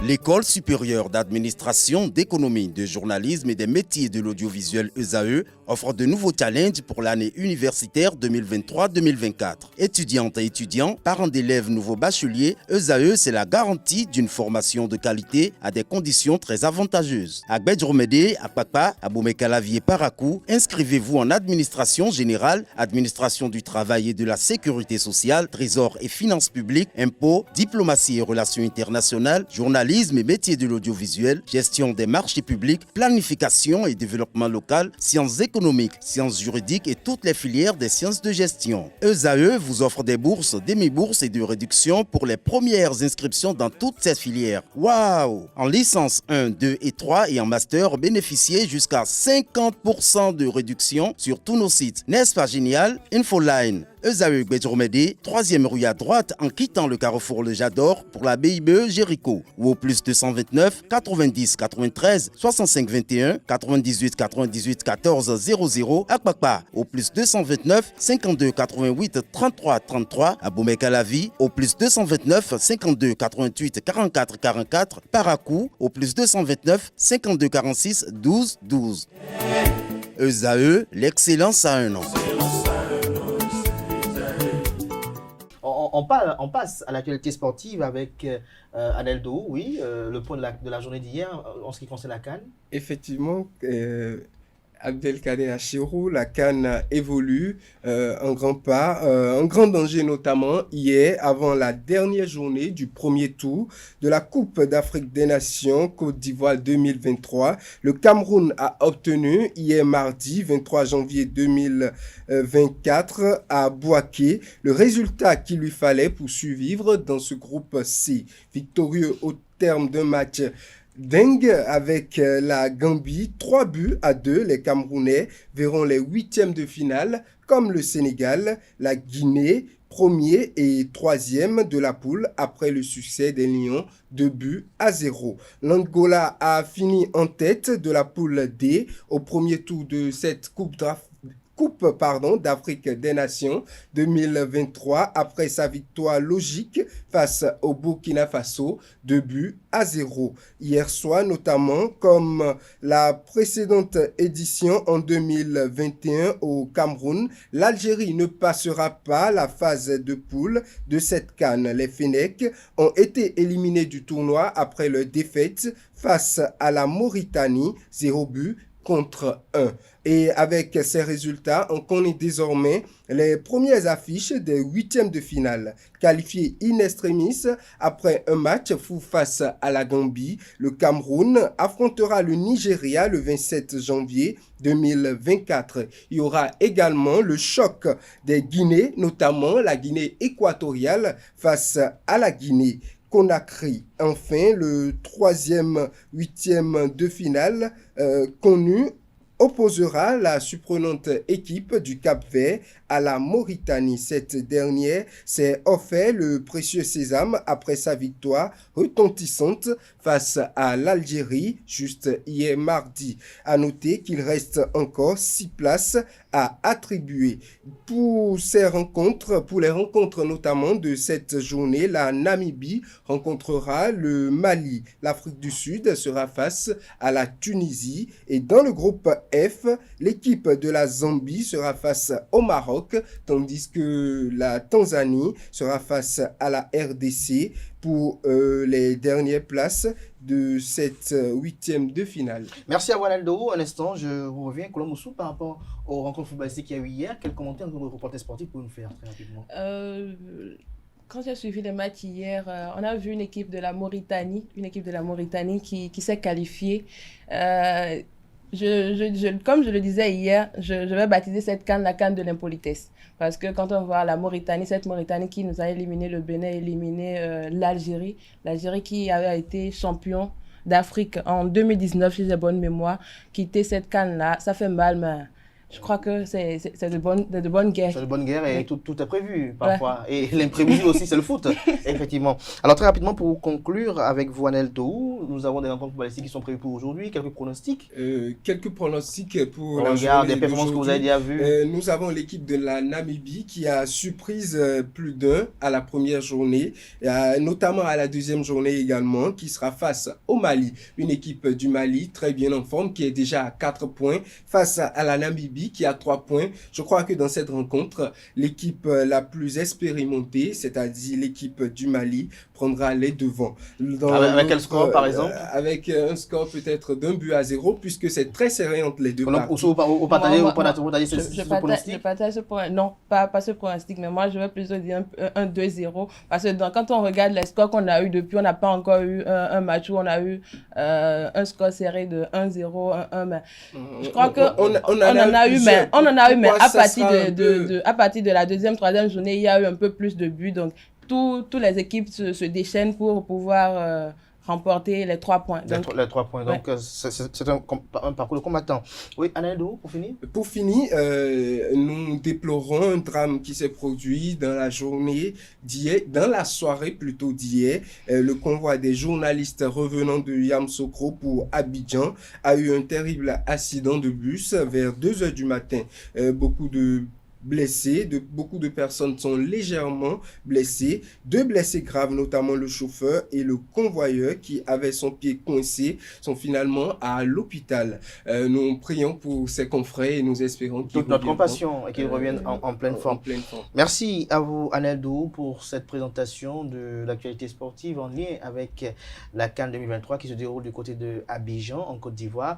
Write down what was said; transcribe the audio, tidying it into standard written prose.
L'École supérieure d'administration, d'économie, de journalisme et des métiers de l'audiovisuel ESAE offre de nouveaux challenges pour l'année universitaire 2023-2024. Étudiantes et étudiants, parents d'élèves nouveaux bacheliers, ESAE, c'est la garantie d'une formation de qualité à des conditions très avantageuses. À Gbedjromede, à Papa, à Boumekalavi et Parakou, inscrivez-vous en administration générale, administration du travail et de la sécurité sociale, trésor et finances publiques, impôts, diplomatie et relations internationales, journalisme et métiers de l'audiovisuel, gestion des marchés publics, planification et développement local, sciences économiques, sciences juridiques et toutes les filières des sciences de gestion. ESAE vous offre des bourses, demi-bourses et de réductions pour les premières inscriptions dans toutes ces filières. Waouh! En licence 1, 2 et 3 et en master, bénéficiez jusqu'à 50% de réduction sur tous nos sites. N'est-ce pas génial? Infoline. ESAE Gbedjromede, 3e rue à droite en quittant le carrefour Le Jador pour la BIBE Jéricho ou au plus 229 90 93 65 21 98 98 14 00 à Kpakpa au plus 229 52 88 33 33 à Boumekalavi au plus 229 52 88 44 44 Parakou au plus 229 52 46 12 12. ESAE, l'excellence à un an. On passe à l'actualité sportive avec Aneldo, oui, le point de la journée d'hier en ce qui concerne la CAN. Effectivement, Abdelkader Achirou, la CAN évolue un grand pas, un grand danger notamment hier avant la dernière journée du premier tour de la Coupe d'Afrique des Nations Côte d'Ivoire 2023. Le Cameroun a obtenu hier mardi 23 janvier 2024 à Bouaké le résultat qu'il lui fallait pour survivre dans ce groupe C. Victorieux au terme d'un match dingue avec la Gambie, 3-2. Les Camerounais verront les huitièmes de finale comme le Sénégal, la Guinée, premier et troisième de la poule après le succès des Lions, 2-0. L'Angola a fini en tête de la poule D au premier tour de cette Coupe d'Afrique des Nations 2023 après sa victoire logique face au Burkina Faso, 2-0. Hier soir, notamment, comme la précédente édition en 2021 au Cameroun, l'Algérie ne passera pas la phase de poule de cette CAN. Les Fennecs ont été éliminés du tournoi après leur défaite face à la Mauritanie, 0-1. Et avec ces résultats, on connaît désormais les premières affiches des huitièmes de finale. Qualifié in extremis après un match fou face à la Gambie, le Cameroun affrontera le Nigeria le 27 janvier 2024. Il y aura également le choc des Guinées, notamment la Guinée équatoriale face à la Guinée Conakry. Enfin, le troisième huitième de finale connu opposera la surprenante équipe du Cap-Vert à la Mauritanie. Cette dernière s'est offert le précieux sésame après sa victoire retentissante face à l'Algérie juste hier mardi. À noter qu'il reste encore 6 places à attribuer. Pour les rencontres notamment de cette journée, la Namibie rencontrera le Mali. L'Afrique du Sud sera face à la Tunisie et dans le groupe F, l'équipe de la Zambie sera face au Maroc, tandis que la Tanzanie sera face à la RDC pour les dernières places de cette huitième de finale. Merci à Wanaldo. Un instant, je vous reviens, Kolomoussou, par rapport aux rencontres footballistiques qu'il y a eu hier. Quel commentaire nous reporter sportif pour nous faire très rapidement? Quand j'ai suivi les matchs hier, on a vu une équipe de la Mauritanie qui s'est qualifiée. Comme je le disais hier, je vais baptiser cette CAN la CAN de l'impolitesse. Parce que quand on voit la Mauritanie, cette Mauritanie qui nous a éliminé le Bénin, éliminé l'Algérie qui avait été champion d'Afrique en 2019, si j'ai bonne mémoire, quitter cette CAN-là, ça fait mal, mais je crois que c'est de bonnes guerres. C'est de bonnes guerres et tout est prévu parfois. Ouais. Et l'imprévu aussi, c'est le foot, effectivement. Alors très rapidement, pour conclure avec vous, Anel Tohou, nous avons des rencontres footballistiques qui sont prévues pour aujourd'hui. Quelques pronostics? Quelques pronostics pour la journée des performances que vous avez déjà vues. Nous avons l'équipe de la Namibie qui a surprise plus d'un à la première journée, notamment à la deuxième journée également, qui sera face au Mali. Une équipe du Mali très bien en forme, qui est déjà à 4 points, face à la Namibie qui a 3 points. Je crois que dans cette rencontre, l'équipe la plus expérimentée, c'est-à-dire l'équipe du Mali, prendra les devants. Avec quel score, par exemple? Avec un score peut-être d'1-0, puisque c'est très serré entre les deux parties. Je partage ce point. Non, pas ce pronostic, mais moi, je vais plutôt dire un 2-0. Parce que quand on regarde les scores qu'on a eu depuis, on n'a pas encore eu un match où on a eu un score serré de 1-0, 1-1. Mais je crois qu'on en a eu, mais à partir de la deuxième, troisième journée, il y a eu un peu plus de buts. Donc, toutes les équipes se déchaînent pour pouvoir remporter les 3 points. Donc, les 3 points. Donc, c'est un parcours de combattant. Oui, Aneldo, pour finir? Pour finir, nous déplorons un drame qui s'est produit dans la journée d'hier, dans la soirée plutôt d'hier. Le convoi des journalistes revenant de Yamoussoukro pour Abidjan a eu un terrible accident de bus vers 2 heures du matin. Beaucoup de blessés, beaucoup de personnes sont légèrement blessées, 2 blessés graves, notamment le chauffeur et le convoyeur qui avait son pied coincé, sont finalement à l'hôpital. Nous prions pour ces confrères et nous espérons qu'ils toute notre compassion et qu'ils reviennent en pleine forme. Merci à vous, Aneldo, pour cette présentation de l'actualité sportive en lien avec la CAN 2023 qui se déroule du côté de Abidjan, en Côte d'Ivoire.